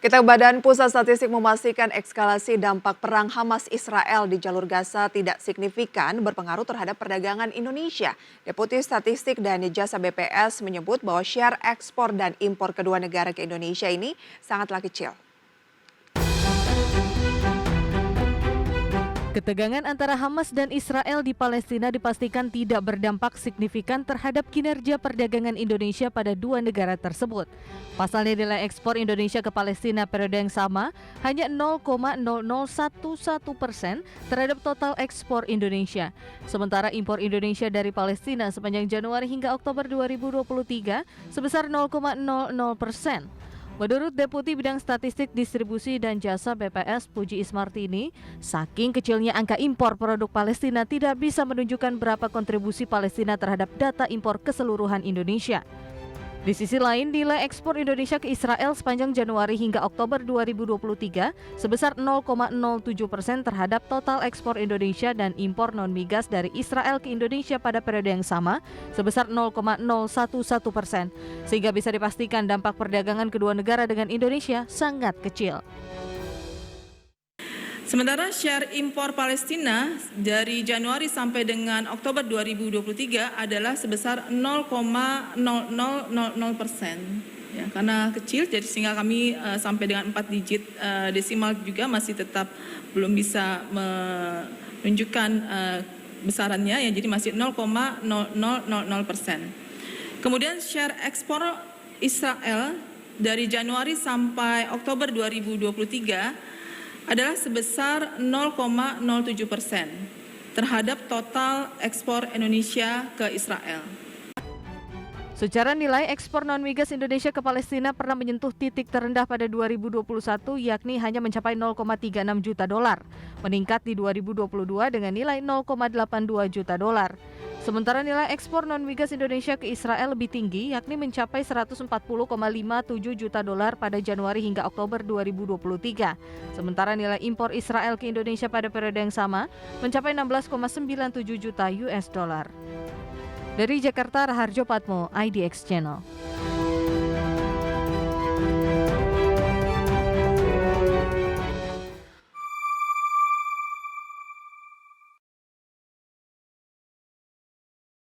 Badan Pusat Statistik memastikan eskalasi dampak perang Hamas-Israel di jalur Gaza tidak signifikan berpengaruh terhadap perdagangan Indonesia. Deputi Statistik dan Jasa BPS menyebut bahwa share ekspor dan impor kedua negara ke Indonesia ini sangatlah kecil. Ketegangan antara Hamas dan Israel di Palestina dipastikan tidak berdampak signifikan terhadap kinerja perdagangan Indonesia pada dua negara tersebut. Pasalnya nilai ekspor Indonesia ke Palestina periode yang sama hanya 0,0011% terhadap total ekspor Indonesia. Sementara impor Indonesia dari Palestina sepanjang Januari hingga Oktober 2023 sebesar 0,00%. Menurut Deputi Bidang Statistik Distribusi dan Jasa BPS Puji Ismartini, saking kecilnya angka impor produk Palestina tidak bisa menunjukkan berapa kontribusi Palestina terhadap data impor keseluruhan Indonesia. Di sisi lain, nilai ekspor Indonesia ke Israel sepanjang Januari hingga Oktober 2023 sebesar 0,07% terhadap total ekspor Indonesia dan impor non-migas dari Israel ke Indonesia pada periode yang sama sebesar 0,011%, sehingga bisa dipastikan dampak perdagangan kedua negara dengan Indonesia sangat kecil. Sementara share impor Palestina dari Januari sampai dengan Oktober 2023 adalah sebesar 0,0000%. Ya, karena kecil, jadi sehingga kami sampai dengan 4 digit desimal juga masih tetap belum bisa menunjukkan besarannya, ya, jadi masih 0,0000%. Kemudian share ekspor Israel dari Januari sampai Oktober 2023 adalah sebesar 0,07% terhadap total ekspor Indonesia ke Israel. Secara nilai, ekspor non-migas Indonesia ke Palestina pernah menyentuh titik terendah pada 2021, yakni hanya mencapai 0,36 juta dolar, meningkat di 2022 dengan nilai 0,82 juta dolar. Sementara nilai ekspor non-migas Indonesia ke Israel lebih tinggi, yakni mencapai 140,57 juta dolar pada Januari hingga Oktober 2023. Sementara nilai impor Israel ke Indonesia pada periode yang sama mencapai 16,97 juta US dollar. Dari Jakarta, Raharjo Patmo, IDX Channel.